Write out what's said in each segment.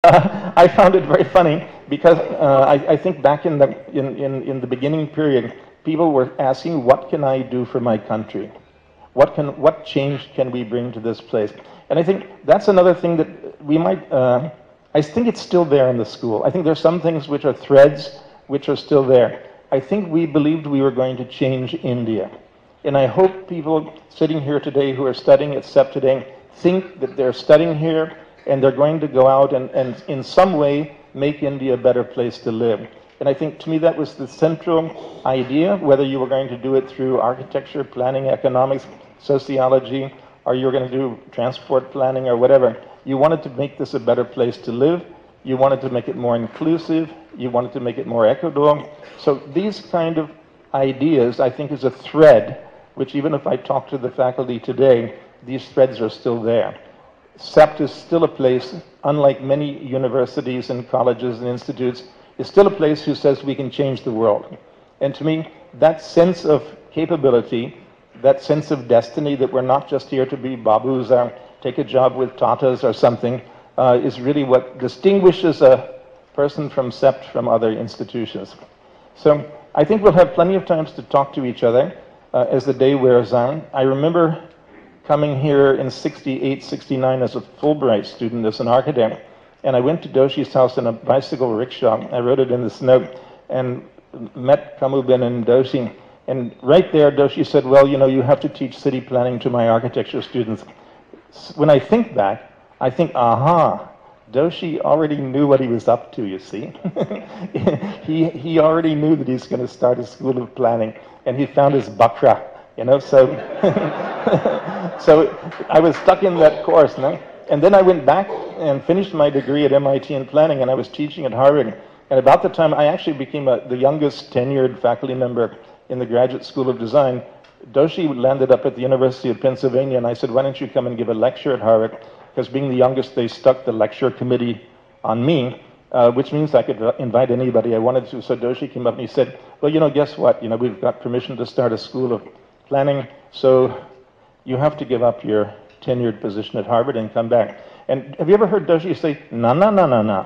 I found it very funny because I think back in the beginning period, people were asking, "What can I do for my country? What change can we bring to this place?" And I think that's another thing that we might. I think it's still there in the school. I think there's some things which are threads which are still there. I think we believed we were going to change India. And I hope people sitting here today who are studying at CEPT today think that they're studying here and they're going to go out and in some way make India a better place to live. And I think to me that was the central idea, whether you were going to do it through architecture, planning, economics, sociology, or you were going to do transport planning or whatever. You wanted to make this a better place to live. You wanted to make it more inclusive. You wanted to make it more equitable. So these kind of ideas, I think, is a thread which even if I talk to the faculty today, these threads are still there. CEPT is still a place, unlike many universities and colleges and institutes, is still a place who says we can change the world. And to me, that sense of capability, that sense of destiny, that we're not just here to be babus or take a job with tatas or something, is really what distinguishes a person from CEPT from other institutions. So I think we'll have plenty of times to talk to each other as the day wears on. I remember coming here in 68, 69 as a Fulbright student, as an architect, and I went to Doshi's house in a bicycle rickshaw. I wrote it in this note and met Kamubin and Doshi. And right there, Doshi said, "Well, you know, you have to teach city planning to my architecture students." When I think back, I think, aha, Doshi already knew what he was up to, you see. he already knew that he's going to start a school of planning, and he found his bakra, you know, so so I was stuck in that course, no? And then I went back and finished my degree at MIT in planning, and I was teaching at Harvard. And about the time I actually became the youngest tenured faculty member in the Graduate School of Design, Doshi landed up at the University of Pennsylvania, and I said, "Why don't you come and give a lecture at Harvard?" Because being the youngest, they stuck the lecture committee on me, which means I could invite anybody I wanted to. So Doshi came up and he said, "Well, you know, guess what? You know, we've got permission to start a school of planning, so you have to give up your tenured position at Harvard and come back." And have you ever heard Doshi say, "Na, na, na, na, na"?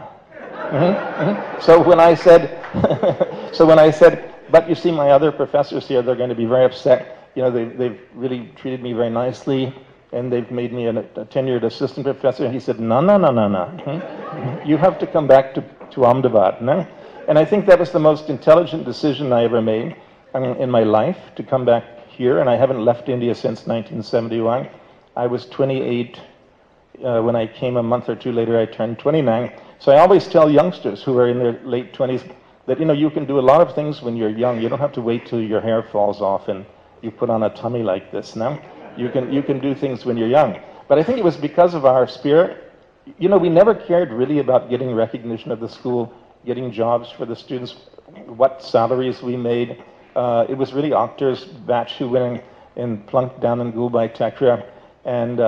So when I said, "But you see, my other professors here, they're going to be very upset. You know, they've really treated me very nicely, and they've made me a tenured assistant professor." He said, "No, no, no, no, no. You have to come back to Ahmedabad." No? And I think that was the most intelligent decision I ever made in my life, to come back here, and I haven't left India since 1971. I was 28 when I came. A month or two later, I turned 29. So I always tell youngsters who are in their late 20s that, you know, you can do a lot of things when you're young. You don't have to wait till your hair falls off and you put on a tummy like this, no? You can do things when you're young. But I think it was because of our spirit. You know, we never cared really about getting recognition of the school, getting jobs for the students, what salaries we made. It was really Akhtar's batch who went and plunked down in Gulbai Tekra and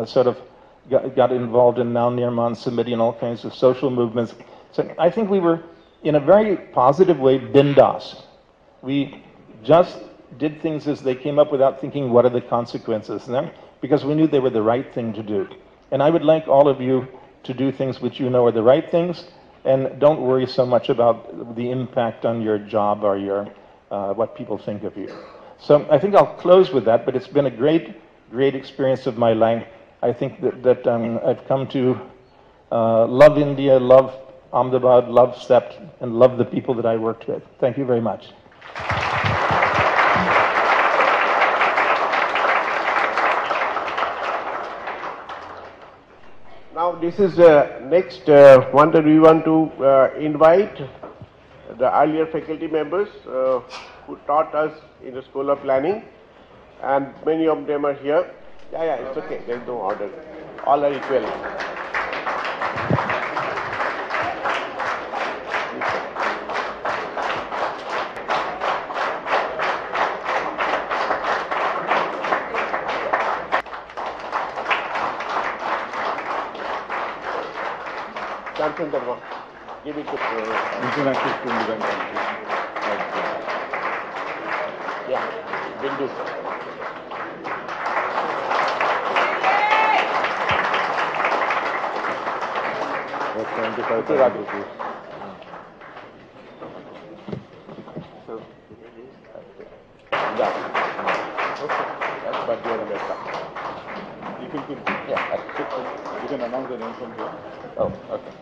sort of got involved in Now Nirman Samiti and all kinds of social movements. So I think we were, in a very positive way, bindas. We just did things as they came up without thinking, what are the consequences? No? Because we knew they were the right thing to do. And I would like all of you to do things which you know are the right things, and don't worry so much about the impact on your job or your what people think of you. So I think I'll close with that, but it's been a great, great experience of my life. I think that I've come to love India, love Ahmedabad, love CEPT, and love the people that I worked with. Thank you very much. Now this is next one that we want to invite the earlier faculty members who taught us in the School of Planning, and many of them are here. Yeah, it's okay. There is no order. All are equal. Give it to yeah, Bindu. 75,000 rupees. That's what you are better. Yeah. You can announce the name from here. Oh, okay.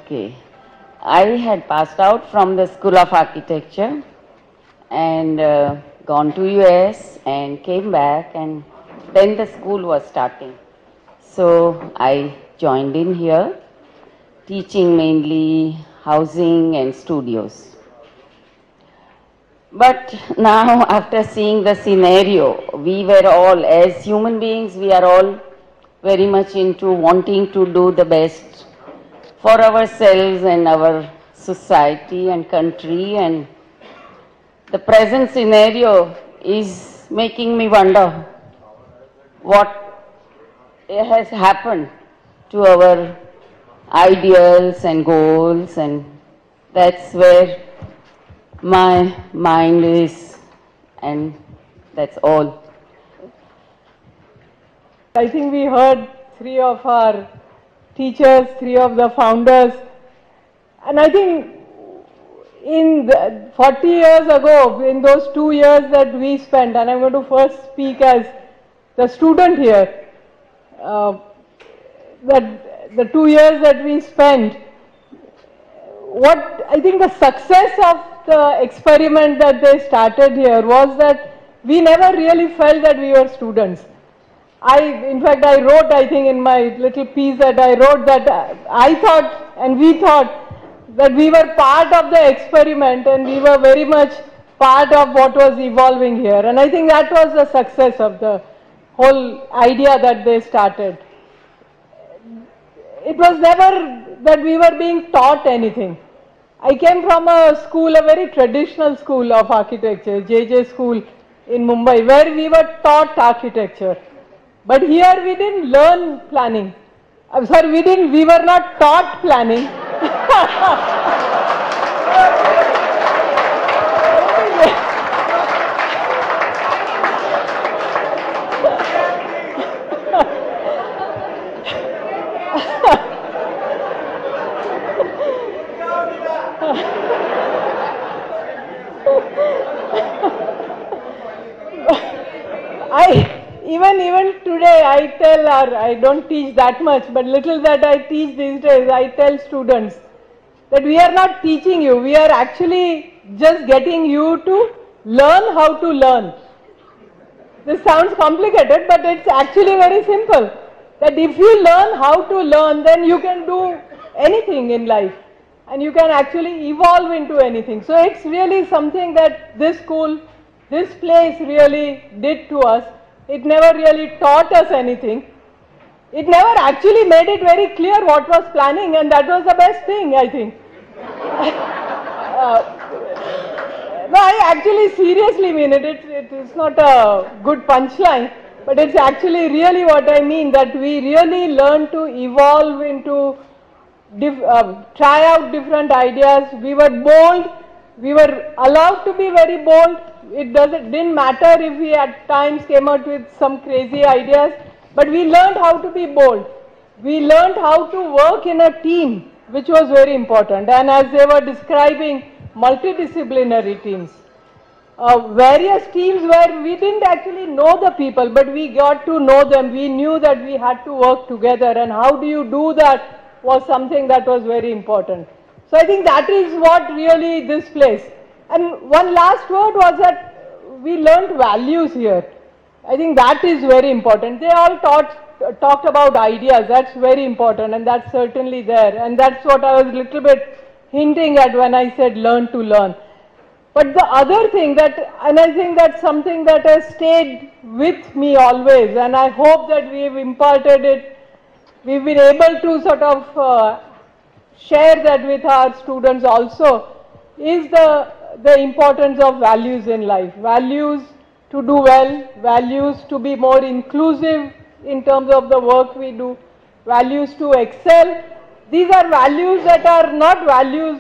Okay. I had passed out from the School of Architecture and gone to US and came back, and then the school was starting. So I joined in here, teaching mainly housing and studios. But now, after seeing the scenario, we were all, as human beings, we are all very much into wanting to do the best for ourselves and our society and country, and the present scenario is making me wonder what has happened to our ideals and goals, and that's where my mind is, and that's all. I think we heard three of our teachers, three of the founders, and I think in 40 years ago, in those 2 years that we spent, and I'm going to first speak as the student here, that the 2 years that we spent, what I think the success of the experiment that they started here was that we never really felt that we were students. In fact, I wrote, I think in my little piece that I wrote, that I thought and we thought that we were part of the experiment and we were very much part of what was evolving here. And I think that was the success of the whole idea that they started. It was never that we were being taught anything. I came from a school, a very traditional school of architecture, JJ school in Mumbai, where we were taught architecture. But here we didn't learn planning. I'm sorry, we were not taught planning. Even today I don't teach that much, but little that I teach these days, I tell students that we are not teaching you, we are actually just getting you to learn how to learn. This sounds complicated, but it's actually very simple. That if you learn how to learn, then you can do anything in life and you can actually evolve into anything. So it's really something that this school, this place really did to us. It never really taught us anything. It never actually made it very clear what was planning, and that was the best thing, I think. No, I actually seriously mean it. It's not a good punchline, but it's actually really what I mean, that we really learned to evolve into, try out different ideas. We were bold. We were allowed to be very bold. It didn't matter if we at times came out with some crazy ideas, but we learned how to be bold. We learned how to work in a team, which was very important. And as they were describing, multidisciplinary teams. Various teams where we didn't actually know the people, but we got to know them. We knew that we had to work together, and how do you do that was something that was very important. So I think that is what really this place. And one last word was that we learned values here. I think that is very important. They all talked about ideas. That's very important, and that's certainly there. And that's what I was a little bit hinting at when I said learn to learn. But the other thing that, and I think that's something that has stayed with me always, and I hope that we've imparted it, we've been able to sort of share that with our students also, is the importance of values in life. Values to do well, values to be more inclusive in terms of the work we do, values to excel. These are values that are not values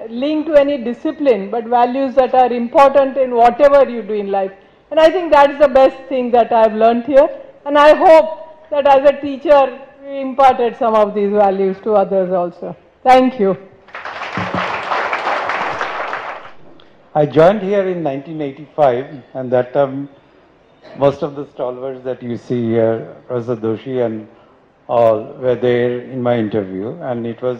linked to any discipline, but values that are important in whatever you do in life. And I think that's the best thing that I've learned here. And I hope that as a teacher, we imparted some of these values to others also. Thank you. I joined here in 1985, and that time most of the stalwarts that you see here, Professor Doshi and all, were there in my interview, and it was